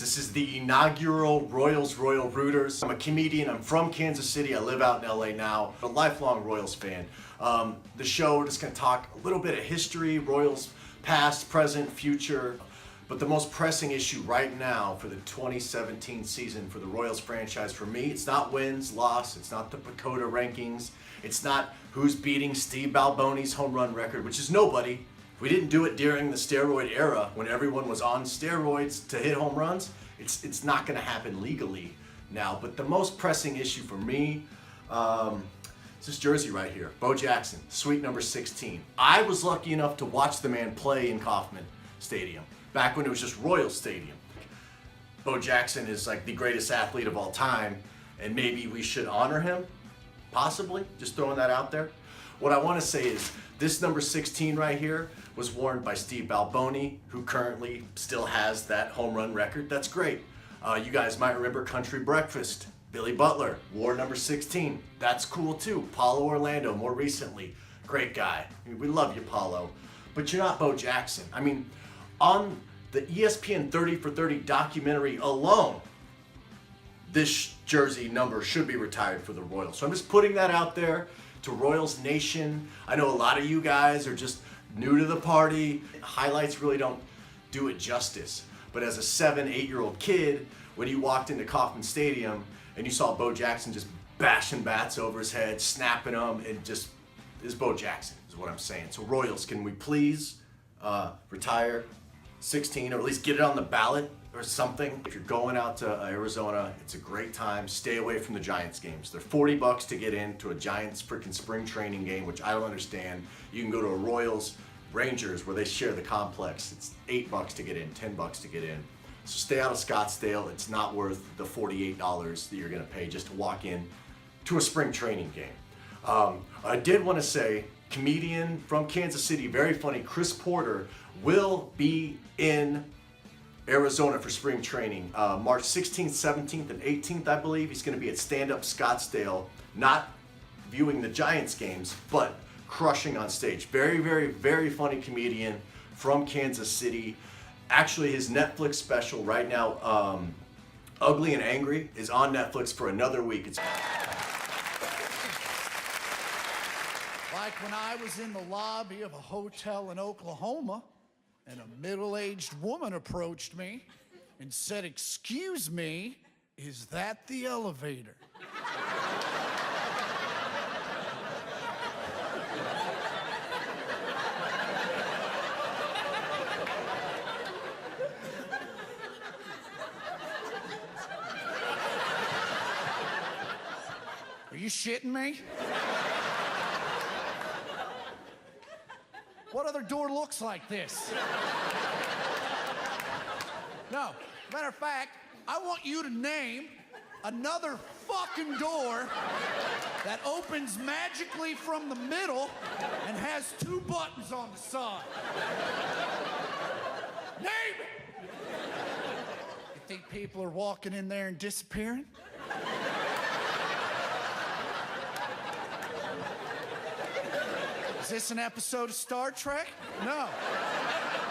This is the inaugural Royals Royal Rooters. I'm a comedian. I'm from Kansas City. I live out in LA now. I'm a lifelong Royals fan. The show, we're just going to talk a little bit of history, Royals past, present, future. But the most pressing issue right now for the 2017 season for the Royals franchise, for me, it's not wins, loss, it's not the Pacoda rankings, it's not who's beating Steve Balboni's home run record, which is nobody. We didn't do it during the steroid era when everyone was on steroids to hit home runs. It's not going to happen legally now. But the most pressing issue for me is this jersey right here, Bo Jackson, suite number 16. I was lucky enough to watch the man play in Kauffman Stadium back when it was just Royal Stadium. Bo Jackson is like the greatest athlete of all time, and maybe we should honor him, possibly, just throwing that out there. What I want to say is this number 16 right here was worn by Steve Balboni, who currently still has that home run record. That's great. You guys might remember Country Breakfast. Billy Butler wore number 16. That's cool too. Paulo Orlando more recently. Great guy. I mean, we love you, Paulo. But you're not Bo Jackson. I mean, on the ESPN 30 for 30 documentary alone, this jersey number should be retired for the Royals. So I'm just putting that out there to Royals Nation. I know a lot of you guys are just new to the party. Highlights really don't do it justice. But as a 7-8-year-old kid, when you walked into Kauffman Stadium and you saw Bo Jackson just bashing bats over his head, snapping them, it just is Bo Jackson, is what I'm saying. So Royals, can we please retire 16, or at least get it on the ballot or something? If you're going out to Arizona, it's a great time. Stay away from the Giants games. They're $40 to get into a Giants freaking spring training game, which I don't understand. You can go to a Royals Rangers where they share the complex. It's $8 to get in, $10 to get in. So stay out of Scottsdale. It's not worth the $48 that you're gonna pay just to walk in to a spring training game. I did want to say, comedian from Kansas City, very funny, Chris Porter, will be in Arizona for spring training. March 16th, 17th, and 18th, I believe. He's going to be at Stand Up Scottsdale, not viewing the Giants games, but crushing on stage. Very, very, very funny comedian from Kansas City. Actually, his Netflix special right now, Ugly and Angry, is on Netflix for another week. It's like when I was in the lobby of a hotel in Oklahoma, and a middle-aged woman approached me and said, "Excuse me, is that the elevator?" Are you shitting me? What other door looks like this? No, matter of fact, I want you to name another fucking door that opens magically from the middle and has 2 buttons on the side. Name it! You think people are walking in there and disappearing? Is this an episode of Star Trek? No.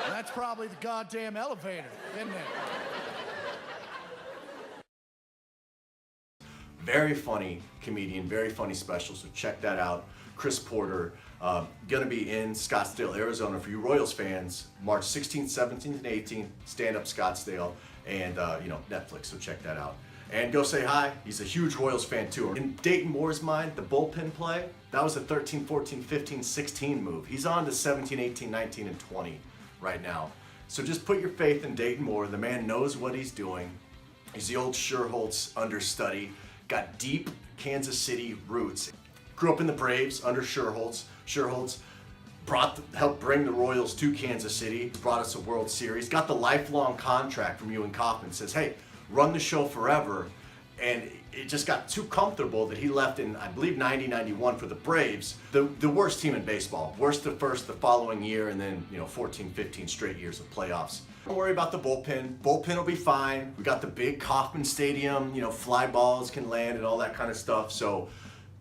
That's probably the goddamn elevator, isn't it? Very funny comedian, very funny special, so check that out. Chris Porter, gonna be in Scottsdale, Arizona for you Royals fans, March 16th, 17th, and 18th, Stand Up Scottsdale, and Netflix, so check that out. And go say hi. He's a huge Royals fan too. In Dayton Moore's mind, the bullpen play, that was a 13, 14, 15, 16 move. He's on to 17, 18, 19, and 20 right now. So just put your faith in Dayton Moore. The man knows what he's doing. He's the old Sherholtz understudy. Got deep Kansas City roots. Grew up in the Braves under Sherholtz. Sherholtz helped bring the Royals to Kansas City. Brought us a World Series. Got the lifelong contract from you and Kauffman. Says, hey, run the show forever. And it just got too comfortable that he left in, I believe, 90-91 for the Braves, the worst team in baseball. Worst at first, the following year, and then 14, 15 straight years of playoffs. Don't worry about the bullpen. Bullpen will be fine. We got the big Kauffman Stadium, fly balls can land and all that kind of stuff. So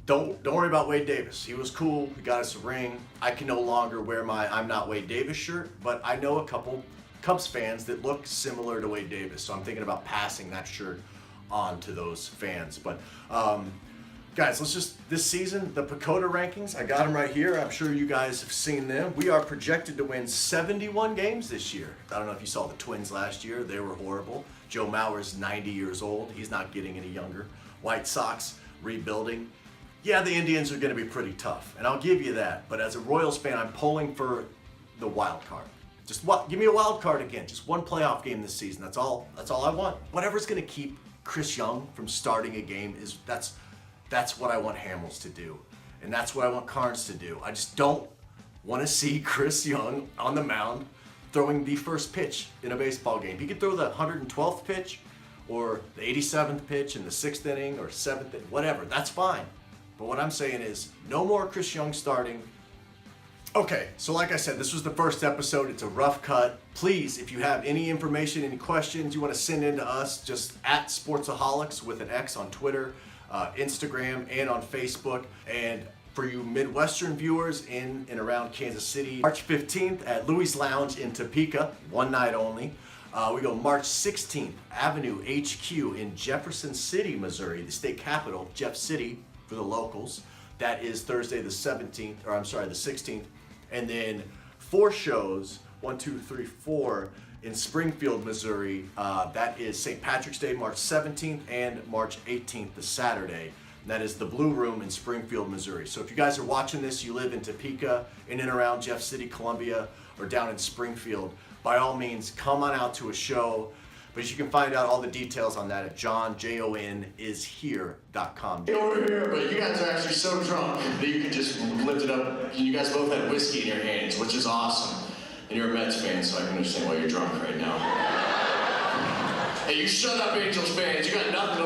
don't worry about Wade Davis. He was cool. He got us a ring. I can no longer wear my I'm Not Wade Davis shirt, but I know a couple Cubs fans that look similar to Wade Davis. So I'm thinking about passing that shirt on to those fans. But guys, this season, the Pacoda rankings, I got them right here. I'm sure you guys have seen them. We are projected to win 71 games this year. I don't know if you saw the Twins last year. They were horrible. Joe Mauer's 90 years old. He's not getting any younger. White Sox rebuilding. Yeah, the Indians are going to be pretty tough, and I'll give you that. But as a Royals fan, I'm pulling for the wild card. Give me a wild card again. Just one playoff game this season. That's all I want. Whatever's going to keep Chris Young from starting a game that's what I want Hamels to do, and that's what I want Carnes to do. I just don't want to see Chris Young on the mound throwing the first pitch in a baseball game. He could throw the 112th pitch or the 87th pitch in the 6th inning or 7th inning, whatever. That's fine. But what I'm saying is no more Chris Young starting. Okay, so like I said, this was the first episode. It's a rough cut. Please, if you have any information, any questions you want to send in to us, just at Sportsaholix with an X on Twitter, Instagram, and on Facebook. And for you Midwestern viewers in and around Kansas City, March 15th at Louis Lounge in Topeka, one night only. We go March 16th, Avenue HQ in Jefferson City, Missouri, the state capital, Jeff City for the locals. That is Thursday the 16th. And then 4 shows, 4 in Springfield, Missouri. That is St. Patrick's Day, March 17th, and March 18th, the Saturday. And that is the Blue Room in Springfield, Missouri. So if you guys are watching this, you live in Topeka, in and around Jeff City, Columbia, or down in Springfield, by all means, come on out to a show. But you can find out all the details on that at JohnJohnIsHere.com. Over here, but you guys are actually so drunk that you can just lift it up. You guys both have whiskey in your hands, which is awesome. And you're a Mets fan, so I can understand why you're drunk right now. Hey, you shut up, Angels fans. You got nothing